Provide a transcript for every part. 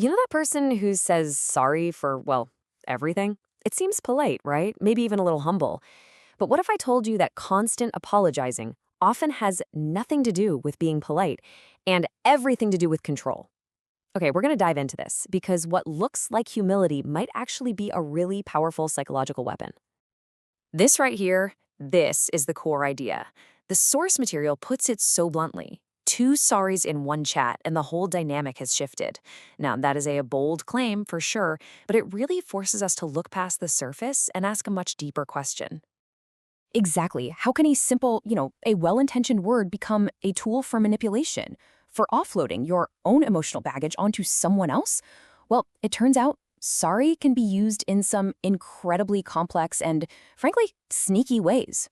You know that person who says sorry for, well, everything? It seems polite, right? Maybe even a little humble. But what if I told you that constant apologizing often has nothing to do with being polite and everything to do with control? Okay, we're going to dive into this because what looks like humility might actually be a really powerful psychological weapon. This right here, this is the core idea. The source material puts it so bluntly. Two sorries in one chat, and the whole dynamic has shifted. Now, that is a bold claim for sure, but it really forces us to look past the surface and ask a much deeper question. Exactly. How can a simple, a well-intentioned word become a tool for manipulation, for offloading your own emotional baggage onto someone else? Well, it turns out sorry can be used in some incredibly complex and, frankly, sneaky ways.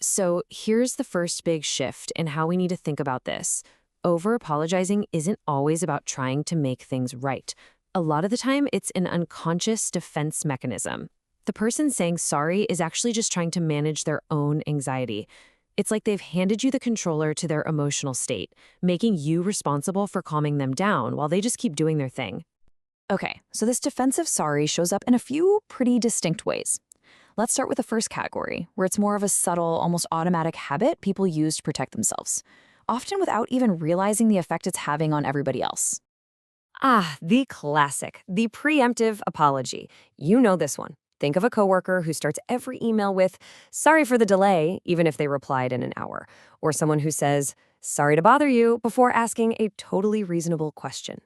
So here's the first big shift in how we need to think about this. Over-apologizing isn't always about trying to make things right. A lot of the time, it's an unconscious defense mechanism. The person saying sorry is actually just trying to manage their own anxiety. It's like they've handed you the controller to their emotional state, making you responsible for calming them down while they just keep doing their thing. Okay, so this defensive sorry shows up in a few pretty distinct ways. Let's start with the first category, where it's more of a subtle, almost automatic habit people use to protect themselves, often without even realizing the effect it's having on everybody else. Ah, the classic, the preemptive apology. You know this one. Think of a coworker who starts every email with, "Sorry for the delay," even if they replied in an hour. Or someone who says, "Sorry to bother you," before asking a totally reasonable question.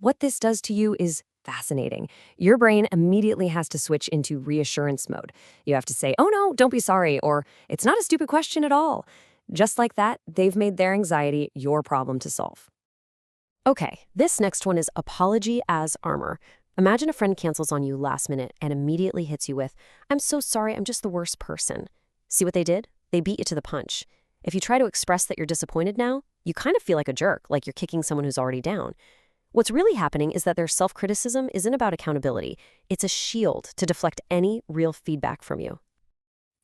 What this does to you is fascinating. Your brain immediately has to switch into reassurance mode. You have to say, "Oh no, don't be sorry," or "It's not a stupid question at all." Just like that, they've made their anxiety your problem to solve. Okay, this next one is apology as armor. Imagine a friend cancels on you last minute and immediately hits you with, "I'm so sorry, I'm just the worst person." See what they did? They beat you to the punch. If you try to express that you're disappointed now, you kind of feel like a jerk, like you're kicking someone who's already down. What's really happening is that their self-criticism isn't about accountability. It's a shield to deflect any real feedback from you.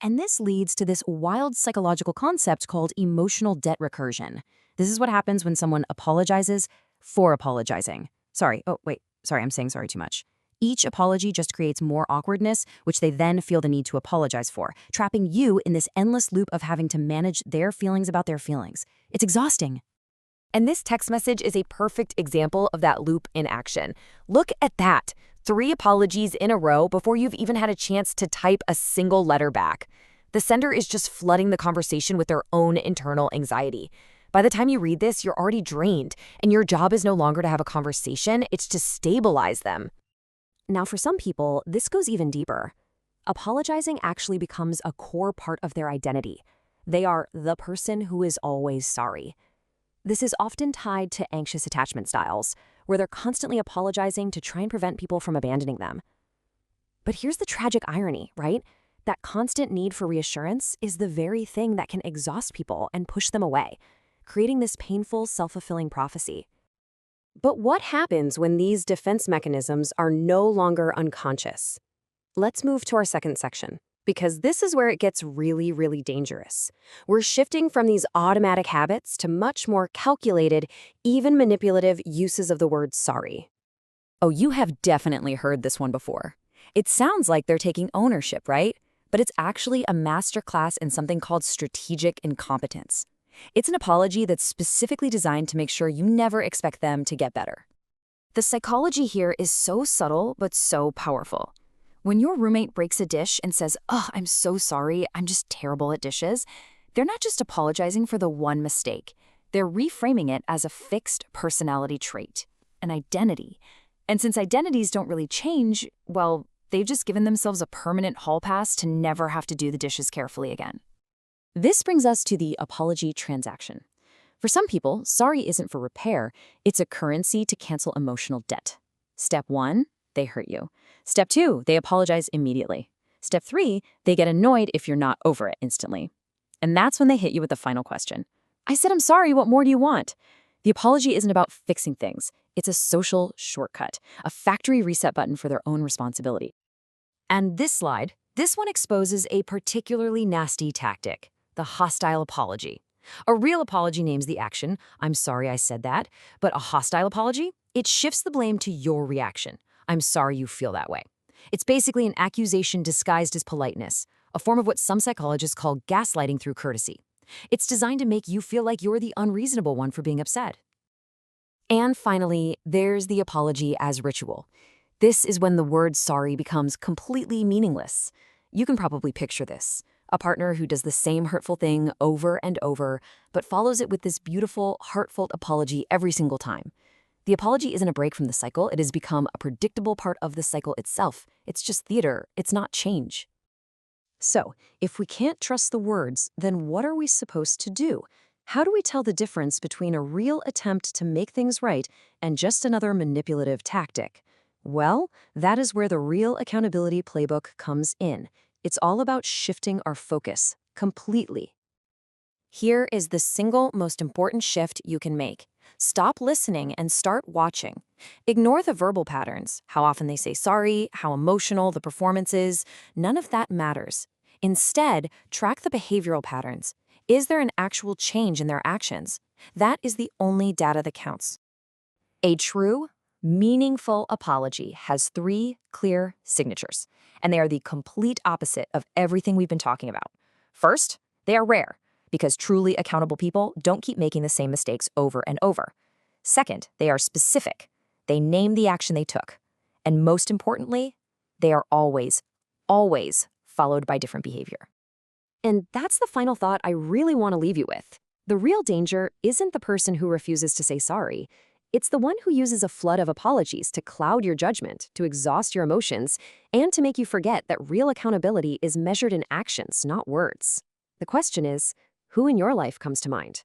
And this leads to this wild psychological concept called emotional debt recursion. This is what happens when someone apologizes for apologizing. Sorry, I'm saying sorry too much. Each apology just creates more awkwardness, which they then feel the need to apologize for, trapping you in this endless loop of having to manage their feelings about their feelings. It's exhausting. And this text message is a perfect example of that loop in action. Look at that. 3 apologies in a row before you've even had a chance to type a single letter back. The sender is just flooding the conversation with their own internal anxiety. By the time you read this, you're already drained, and your job is no longer to have a conversation, it's to stabilize them. Now, for some people, this goes even deeper. Apologizing actually becomes a core part of their identity. They are the person who is always sorry. This is often tied to anxious attachment styles, where they're constantly apologizing to try and prevent people from abandoning them. But here's the tragic irony, right? That constant need for reassurance is the very thing that can exhaust people and push them away, creating this painful, self-fulfilling prophecy. But what happens when these defense mechanisms are no longer unconscious? Let's move to our second section, because this is where it gets really, really dangerous. We're shifting from these automatic habits to much more calculated, even manipulative uses of the word sorry. Oh, you have definitely heard this one before. It sounds like they're taking ownership, right? But it's actually a masterclass in something called strategic incompetence. It's an apology that's specifically designed to make sure you never expect them to get better. The psychology here is so subtle but so powerful. When your roommate breaks a dish and says, "Oh, I'm so sorry, I'm just terrible at dishes," they're not just apologizing for the one mistake. They're reframing it as a fixed personality trait, an identity. And since identities don't really change, well, they've just given themselves a permanent hall pass to never have to do the dishes carefully again. This brings us to the apology transaction. For some people, sorry isn't for repair, it's a currency to cancel emotional debt. Step 1, they hurt you. Step 2, they apologize immediately. Step 3, they get annoyed if you're not over it instantly. And that's when they hit you with the final question. "I said I'm sorry, what more do you want?" The apology isn't about fixing things. It's a social shortcut, a factory reset button for their own responsibility. And this one exposes a particularly nasty tactic. The hostile apology. A real apology names the action, "I'm sorry I said that," but a hostile apology? It shifts the blame to your reaction. I'm sorry you feel that way. It's basically an accusation disguised as politeness, a form of what some psychologists call gaslighting through courtesy. It's designed to make you feel like you're the unreasonable one for being upset. And finally, there's the apology as ritual. This is when the word sorry becomes completely meaningless. You can probably picture this. A partner who does the same hurtful thing over and over, but follows it with this beautiful, heartfelt apology every single time. The apology isn't a break from the cycle, it has become a predictable part of the cycle itself. It's just theater, it's not change. So, if we can't trust the words, then what are we supposed to do? How do we tell the difference between a real attempt to make things right and just another manipulative tactic? Well, that is where the real accountability playbook comes in. It's all about shifting our focus completely. Here is the single most important shift you can make. Stop listening and start watching. Ignore the verbal patterns, how often they say sorry, how emotional the performance is. None of that matters. Instead, track the behavioral patterns. Is there an actual change in their actions? That is the only data that counts. A true, meaningful apology has 3 clear signatures, and they are the complete opposite of everything we've been talking about. First, they are rare, because truly accountable people don't keep making the same mistakes over and over. Second, they are specific. They name the action they took. And most importantly, they are always followed by different behavior. And that's the final thought I really want to leave you with. The real danger isn't the person who refuses to say sorry. It's the one who uses a flood of apologies to cloud your judgment, to exhaust your emotions, and to make you forget that real accountability is measured in actions, not words. The question is, who in your life comes to mind?